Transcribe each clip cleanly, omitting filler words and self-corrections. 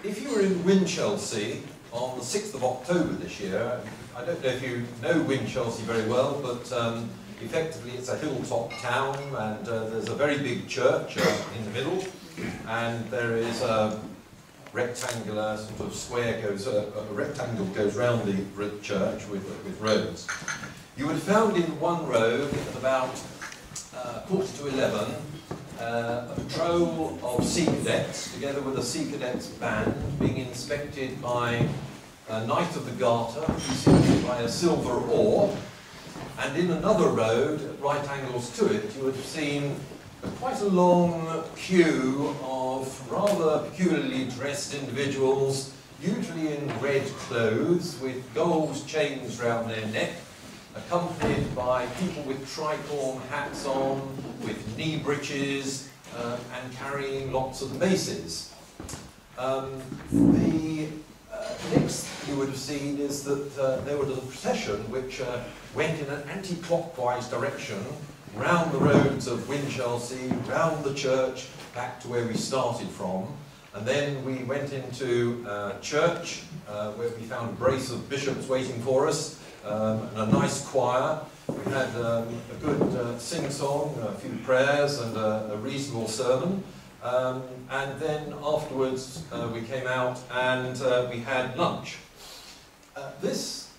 If you were in Winchelsea on the 6th of October this year, I don't know if you know Winchelsea very well, but effectively it's a hilltop town, and there's a very big church in the middle, and there is a rectangular sort of square a rectangle goes round the church with roads. You would have found in one road at about 11:15 a patrol of sea cadets, together with a sea cadets band, being inspected by a Knight of the Garter, preceded by a silver oar. And in another road, at right angles to it, you would have seen quite a long queue of rather peculiarly dressed individuals, usually in red clothes, with gold chains round their neck, accompanied by people with tricorn hats on, with knee breeches, and carrying lots of maces. The next you would have seen is that there was a procession which went in an anti-clockwise direction round the roads of Winchelsea, round the church, back to where we started from. And then we went into church, where we found a brace of bishops waiting for us, and a nice choir. We had a good sing-song, a few prayers, and a reasonable sermon. And then afterwards we came out and we had lunch. This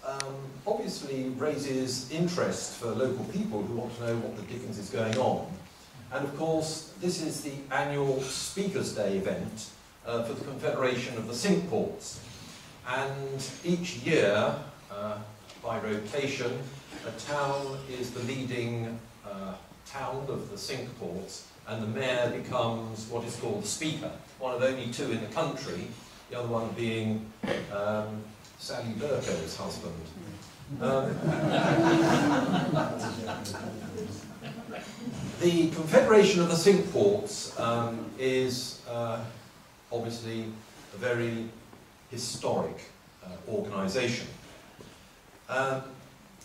obviously raises interest for local people who want to know what the dickens is going on. And of course, this is the annual Speakers' Day event for the Confederation of the Cinque Ports. And each year, by rotation, a town is the leading town of the Cinque Ports, and the mayor becomes what is called the speaker, one of only two in the country, the other one being Sally Burko's husband. The Confederation of the Cinque Ports is obviously a very historic organisation.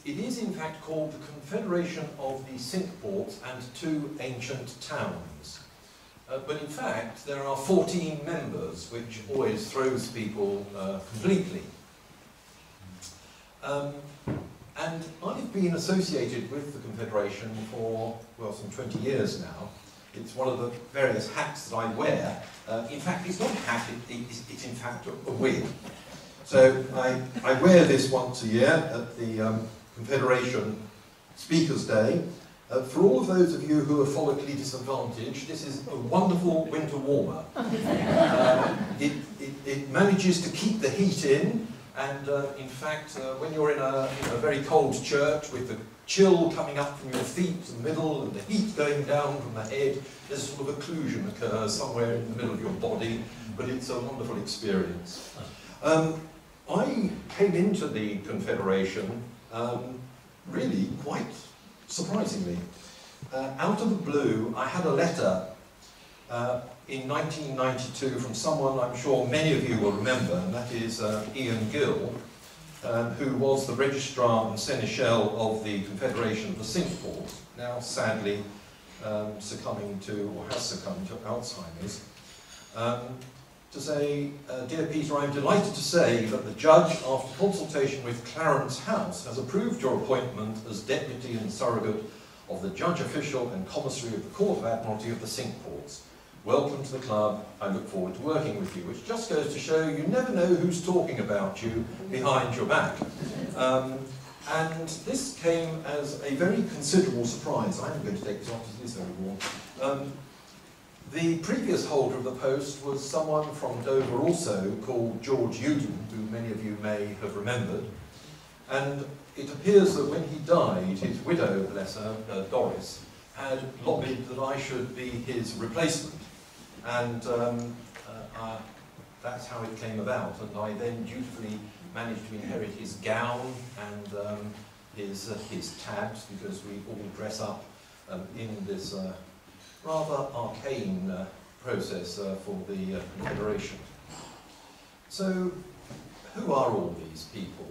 It is in fact called the Confederation of the Cinque Ports and Two Ancient Towns. But in fact there are 14 members, which always throws people completely. And I've been associated with the Confederation for, well, some 20 years now. It's one of the various hats that I wear. In fact, it's not a hat, it's in fact a wig. So I wear this once a year at the Confederation Speakers' Day. For all of those of you who are follically disadvantaged, this is a wonderful winter warmer. It manages to keep the heat in, and in fact, when you're in a very cold church with the chill coming up from your feet to the middle and the heat going down from the head, there's a sort of occlusion occurs somewhere in the middle of your body, but it's a wonderful experience. I came into the Confederation really quite surprisingly. Out of the blue, I had a letter in 1992 from someone I'm sure many of you will remember, and that is Ian Gill, who was the Registrar and Seneschal of the Confederation of the Cinque Ports, now sadly succumbing to, or has succumbed to, Alzheimer's, to say, "Dear Peter, I'm delighted to say that the judge, after consultation with Clarence House, has approved your appointment as Deputy and Surrogate of the Judge Official and Commissary of the Court of Admiralty of the Cinque Ports. Welcome to the club, I look forward to working with you," which just goes to show you never know who's talking about you behind your back. And this came as a very considerable surprise. I'm going to take this off because it is very warm. The previous holder of the post was someone from Dover also called George Uden, who many of you may have remembered. And it appears that when he died, his widow, bless her, Doris, had lobbied that I should be his replacement. And that's how it came about. And I then dutifully managed to inherit his gown and his tabs, because we all dress up in this rather arcane process for the Confederation. So, who are all these people?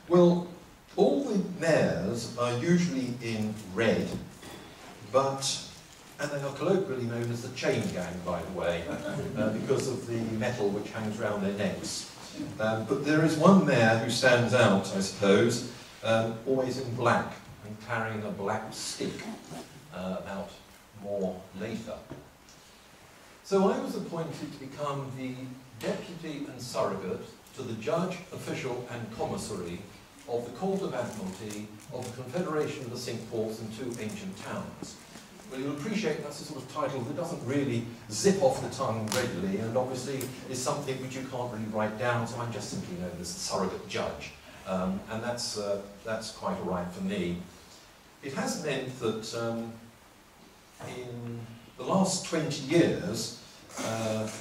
Well, all the mayors are usually in red, but And they are colloquially known as the chain gang, by the way, because of the metal which hangs around their necks. But there is one there who stands out, I suppose, always in black and carrying a black stick, about more later. So I was appointed to become the deputy and surrogate to the judge, official and commissary of the Court of Admiralty of the Confederation of the Cinque Ports and Two Ancient Towns. Well, you'll appreciate that's a sort of title that doesn't really zip off the tongue readily, and obviously is something which you can't really write down, so I'm just simply known as surrogate judge. And that's quite all right for me. It has meant that in the last 20 years,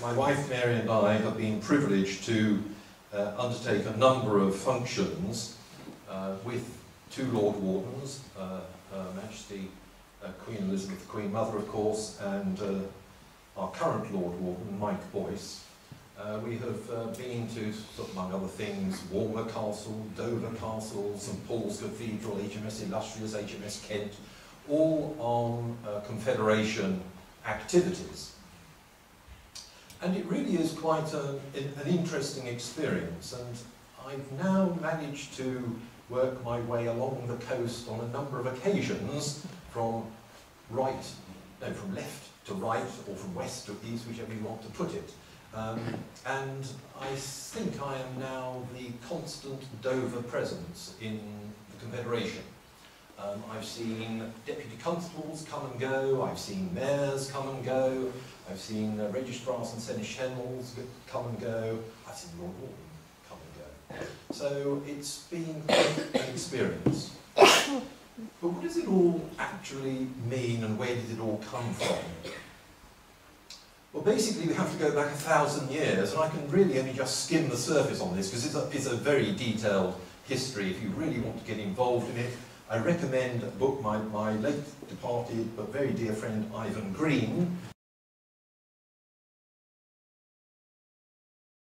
my wife Mary and I have been privileged to undertake a number of functions with two Lord Wardens, Her Majesty Queen Elizabeth, the Queen Mother, of course, and our current Lord Warden, Mike Boyce. We have been to, among other things, Walmer Castle, Dover Castle, St Paul's Cathedral, HMS Illustrious, HMS Kent, all on Confederation activities. And it really is quite an interesting experience, and I've now managed to work my way along the coast on a number of occasions from left to right, or from west to east, whichever you want to put it. And I think I am now the constant Dover presence in the Confederation. I've seen deputy constables come and go, I've seen mayors come and go, I've seen registrars and seneschals come and go, I've seen Lord Warden come and go. So it's been quite an experience. But what does it all actually mean, and where did it all come from? Well, basically we have to go back 1,000 years, and I can really only just skim the surface on this, because it's a very detailed history. If you really want to get involved in it, I recommend a book my late departed but very dear friend Ivan Green